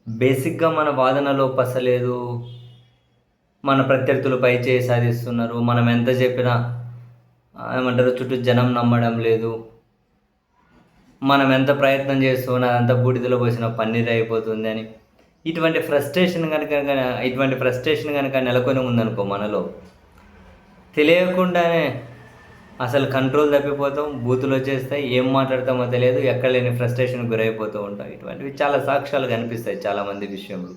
బేసిక్‌గా మన వాదనలో పస లేదు. మన ప్రత్యర్థులు పై చేయి సాధిస్తున్నారు. మనం ఎంత చెప్పినా ఏమంటారు చుట్టూ జనం నమ్మడం లేదు. మనం ఎంత ప్రయత్నం చేస్తున్నా అదంతా బూడిదలో పోసిన పన్నీర్ అయిపోతుందని. ఇటువంటి ఫ్రస్ట్రేషన్ గనక నెలకొని ఉందనుకో మనలో, తెలియకుండానే అసలు కంట్రోల్ తప్పిపోతాం. బూతులొచ్చేస్తాయి. ఏం మాట్లాడతామో తెలియదు. ఎక్కడ లేని ఫ్రస్ట్రేషన్‌కి గురైపోతూ ఉంటాం. ఇటువంటివి చాలా సాక్ష్యాలు కనిపిస్తాయి చాలామంది విషయంలో.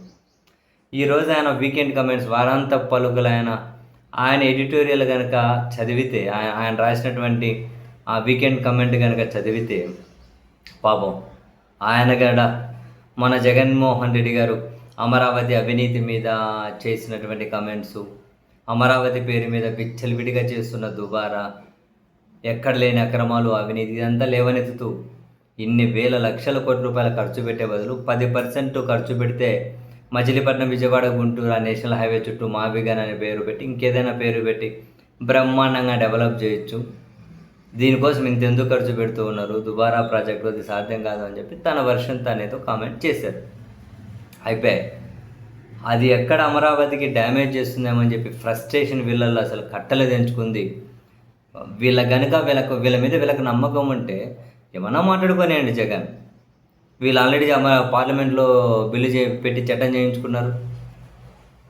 ఈరోజు ఆయన వీకెండ్ కమెంట్స్ వారాంతపు పలుకులైన ఆయన ఎడిటోరియల్ గనక చదివితే, ఆయన రాసినటువంటి ఆ వీకెండ్ కమెంట్ గనక చదివితే, పాపం ఆయన గడ మన జగన్మోహన్ రెడ్డి గారు అమరావతి అవినీతి మీద చేసినటువంటి కమెంట్సు, అమరావతి పేరు మీద విచ్చలవిడిగా చేస్తున్న దుబారా, ఎక్కడ లేని అక్రమాలు, అవినీతి ఇదంతా లేవనెత్తుతూ ఇన్ని వేల లక్షల కోట్ల రూపాయలు ఖర్చు పెట్టే బదులు 10% ఖర్చు పెడితే మచిలీపట్నం, విజయవాడ, గుంటూరు ఆ నేషనల్ హైవే చుట్టూ మావిగాన్ అనే పేరు పెట్టి, ఇంకేదైనా పేరు పెట్టి బ్రహ్మాండంగా డెవలప్ చేయొచ్చు. దీనికోసం ఇంతెందుకు ఖర్చు పెడుతూ ఉన్నారు, దుబారా ప్రాజెక్టు అది సాధ్యం కాదు అని చెప్పి తన వర్షన్ తనేదో కామెంట్ చేశారు. అయిపోయాయి. అది ఎక్కడ అమరావతికి డ్యామేజ్ చేస్తుందేమని చెప్పి ఫ్రస్ట్రేషన్ వీళ్ళల్లో అసలు కట్టలు తెంచుకుంది. వీళ్ళ మీద వీళ్ళకి నమ్మకం ఉంటే ఏమన్నా మాట్లాడుకోనియండి జగన్. వీళ్ళు ఆల్రెడీ పార్లమెంట్లో బిల్లు పెట్టి చట్టం చేయించుకున్నారు.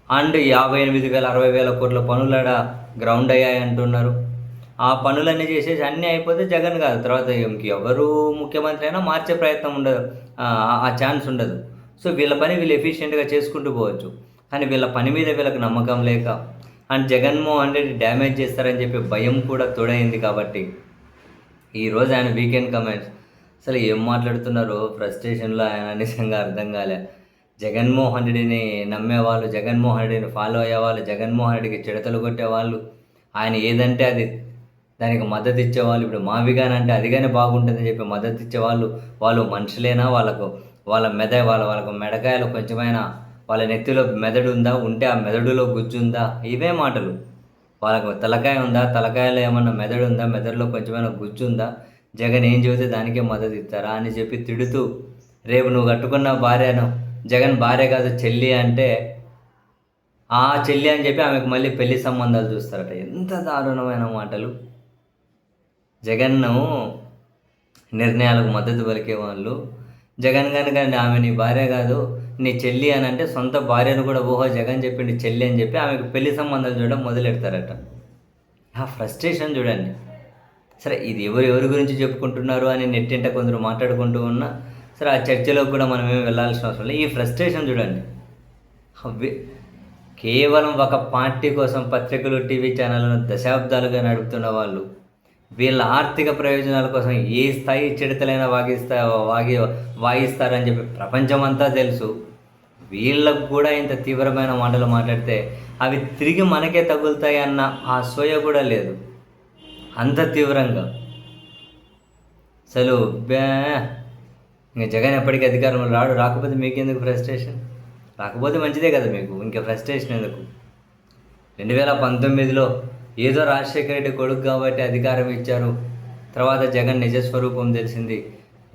అండ్ 58,000 60,000 కోట్ల పనులాడ గ్రౌండ్ అయ్యాయి అంటున్నారు. ఆ పనులన్నీ చేసేసి అన్నీ అయిపోతే జగన్ కాదు తర్వాత ఇంకెవరు ముఖ్యమంత్రి అయినా మార్చే ప్రయత్నం ఉండదు, ఆ ఛాన్స్ ఉండదు. సో వీళ్ళ పని వీళ్ళు ఎఫిషియెంట్గా చేసుకుంటూ పోవచ్చు. కానీ వీళ్ళ పని మీద వీళ్ళకి నమ్మకం లేక అండ్ జగన్మోహన్ రెడ్డి డ్యామేజ్ చేస్తారని చెప్పి భయం కూడా తోడైంది. కాబట్టి ఈరోజు ఆయన వీకెండ్ కమెంట్స్ అసలు ఏం మాట్లాడుతున్నారో ఫ్రస్ట్రేషన్లో ఆయన నిజంగా అర్థం కాలే. జగన్మోహన్ రెడ్డిని నమ్మేవాళ్ళు, జగన్మోహన్ రెడ్డిని ఫాలో అయ్యేవాళ్ళు, జగన్మోహన్ రెడ్డికి చిడతలు కొట్టేవాళ్ళు, ఆయన ఏదంటే అది దానికి మద్దతు ఇచ్చేవాళ్ళు, ఇప్పుడు మావిగాన్ అంటే అదిగానే బాగుంటుందని చెప్పి మద్దతు ఇచ్చేవాళ్ళు, వాళ్ళు మనుషులేనా, వాళ్ళకు మెడకాయలు కొంచెమైనా వాళ్ళ నెత్తిలో మెదడు ఉందా, ఉంటే ఆ మెదడులో గుజ్జు ఉందా, ఇవే మాటలు. వాళ్ళకు తలకాయ ఉందా, తలకాయలో ఏమన్నా మెదడు ఉందా, మెదడులో కొంచెమైనా గుజ్జు ఉందా, జగన్ ఏం చెబితే దానికే మద్దతు ఇస్తారా అని చెప్పి తిడుతూ, రేపు నువ్వు కట్టుకున్న భార్యను జగన్ భార్య కాదు చెల్లి అంటే ఆ చెల్లి అని చెప్పి ఆమెకు మళ్ళీ పెళ్లి సంబంధాలు చూస్తారట. ఎంత దారుణమైన మాటలు. జగన్ను నిర్ణయాలకు మద్దతు పలికే వాళ్ళు జగన్ కనుక ఆమె నీ భార్య కాదు నీ చెల్లి అని అంటే సొంత భార్యను కూడా ఓహో జగన్ చెప్పిండి చెల్లి అని చెప్పి ఆమెకు పెళ్లి సంబంధాలు చూడడం మొదలెడతారట. ఆ ఫ్రస్ట్రేషన్ చూడండి. సరే ఇది ఎవరి గురించి చెప్పుకుంటున్నారు అని నెట్టింట కొందరు మాట్లాడుకుంటూ ఉన్నా సరే ఆ చర్చలోకి కూడా మనం ఏమి వెళ్ళాల్సిన అవసరం లేదు. ఈ ఫ్రస్ట్రేషన్ చూడండి. కేవలం ఒక పార్టీ కోసం పత్రికలు, టీవీ ఛానళ్ళను దశాబ్దాలుగా నడుపుతున్న వాళ్ళు వీళ్ళ ఆర్థిక ప్రయోజనాల కోసం ఏ స్థాయి చిడతలైనా వాయిస్తారని చెప్పి ప్రపంచమంతా తెలుసు. వీళ్ళకు కూడా ఇంత తీవ్రమైన మాటలు మాట్లాడితే అవి తిరిగి మనకే తగులుతాయి అన్న ఆ సోయ కూడా లేదు. అంత తీవ్రంగా అసలు ఇంకా జగన్ ఎప్పటికీ అధికారంలో రాకపోతే మీకెందుకు ఫ్రస్ట్రేషన్? రాకపోతే మంచిదే కదా మీకు, ఇంకా ఫ్రస్ట్రేషన్ ఎందుకు? 2019లో ఏదో రాజశేఖర రెడ్డి కొడుకు కాబట్టి అధికారం ఇచ్చారు, తర్వాత జగన్ నిజస్వరూపం తెలిసింది.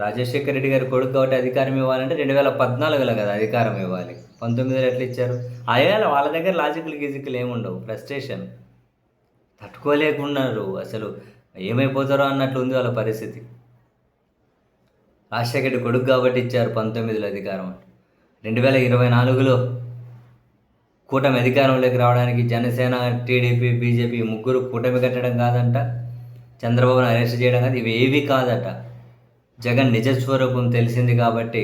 రాజశేఖర రెడ్డి గారి కొడుకు కాబట్టి అధికారం ఇవ్వాలంటే 2014లో కదా అధికారం ఇవ్వాలి, 19లో ఎట్లా ఇచ్చారు? అయ్యాల వాళ్ళ దగ్గర లాజికల్ ఏముండవు. ఫ్రస్ట్రేషన్ తట్టుకోలేకున్నారు, అసలు ఏమైపోతారో అన్నట్లు ఉంది వాళ్ళ పరిస్థితి. రాజశేఖర రెడ్డి కొడుకు కాబట్టి ఇచ్చారు 19లో అధికారం. 2024లో కూటమి అధికారంలోకి రావడానికి జనసేన, టీడీపీ, బీజేపీ ముగ్గురు కూటమి కట్టడం కాదంట, చంద్రబాబును అరెస్ట్ చేయడం కాదు, ఇవి ఏవి కాదట. జగన్ నిజస్వరూపం తెలిసింది కాబట్టి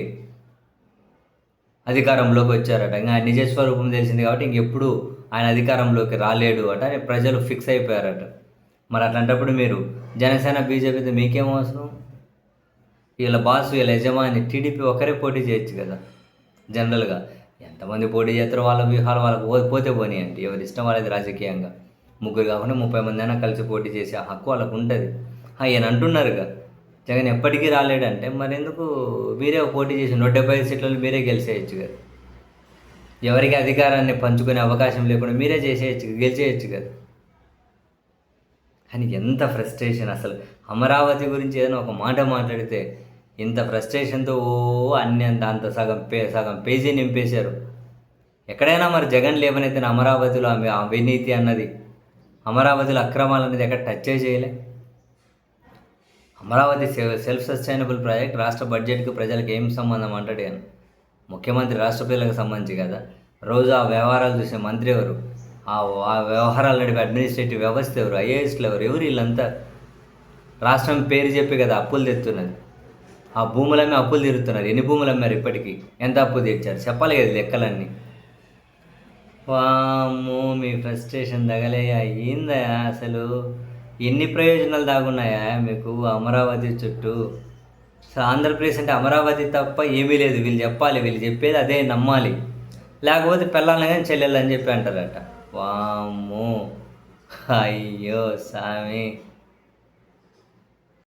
అధికారంలోకి వచ్చారట. ఇంకా ఆయన నిజస్వరూపం తెలిసింది కాబట్టి ఇంకెప్పుడు ఆయన అధికారంలోకి రాలేడు అట అని ప్రజలు ఫిక్స్ అయిపోయారట. మరి అట్లాంటప్పుడు మీరు జనసేన, బీజేపీతో మీకేం అవసరం? వీళ్ళ బాసు, వీళ్ళ యజమాని టీడీపీ ఒకరే పోటీ చేయొచ్చు కదా. జనరల్గా ఎంతమంది పోటీ చేస్తారో వాళ్ళ వ్యూహాలు వాళ్ళకు పోతే పోనీయండి, ఎవరి ఇష్టం వాళ్ళది. రాజకీయంగా ముగ్గురు కాకుండా 30 మంది అయినా కలిసి పోటీ చేసే హక్కు వాళ్ళకు ఉంటుంది. ఈయన అంటున్నారుగా జగన్ ఎప్పటికీ రాలేడంటే మరి ఎందుకు మీరే పోటీ చేసి 175 సీట్లలో మీరే గెలిచేయచ్చు కదా. ఎవరికి అధికారాన్ని పంచుకునే అవకాశం లేకుండా మీరే గెలిచేయచ్చు కదా. కానీ ఎంత ఫ్రస్ట్రేషన్ అసలు. అమరావతి గురించి ఏదైనా ఒక మాట మాట్లాడితే ఇంత ఫ్రస్ట్రేషన్‌తో అన్ని అంత సగం పేజీ నింపేశారు. ఎక్కడైనా మరి జగన్ లేవనెత్తిన అమరావతిలో అవినీతి అన్నది, అమరావతిలో అక్రమాలనేది ఎక్కడ టచ్చే చేయలే. అమరావతి సెల్ఫ్ సస్టైనబుల్ ప్రాజెక్ట్, రాష్ట్ర బడ్జెట్‌కి ప్రజలకు ఏం సంబంధం అంటాడు ఆయన. ముఖ్యమంత్రి రాష్ట్ర ప్రజలకు సంబంధించి కదా. రోజు ఆ వ్యవహారాలు చూసే మంత్రి ఎవరు? ఆ ఆ వ్యవహారాలు నడిపే అడ్మినిస్ట్రేటివ్ వ్యవస్థ ఎవరు? ఐఏఎస్‌లు ఎవరు? ఎవరు వీళ్ళంతా? రాష్ట్రం పేరు చెప్పి కదా అప్పులు తెస్తున్నది. ఆ భూములమ్మి అప్పులు తీరుతున్నారు. ఎన్ని భూములు అమ్మారు ఇప్పటికీ? ఎంత అప్పు తెచ్చారు? చెప్పాలి కదా లెక్కలన్నీ. వామ్మో! మీ ఫ్రస్ట్రేషన్ తగలయ్యా. ఏందయ్యా అసలు? ఎన్ని ప్రయోజనాలు దాగున్నాయా మీకు అమరావతి చుట్టూ? అసలు ఆంధ్రప్రదేశ్ అంటే అమరావతి తప్ప ఏమీ లేదు. వీళ్ళు చెప్పాలి. వీళ్ళు చెప్పేది అదే నమ్మాలి. లేకపోతే పెళ్ళాలని గాని చెల్లెళ్ళని చెప్పి అంటారట. వామ్మో! అయ్యో సామి!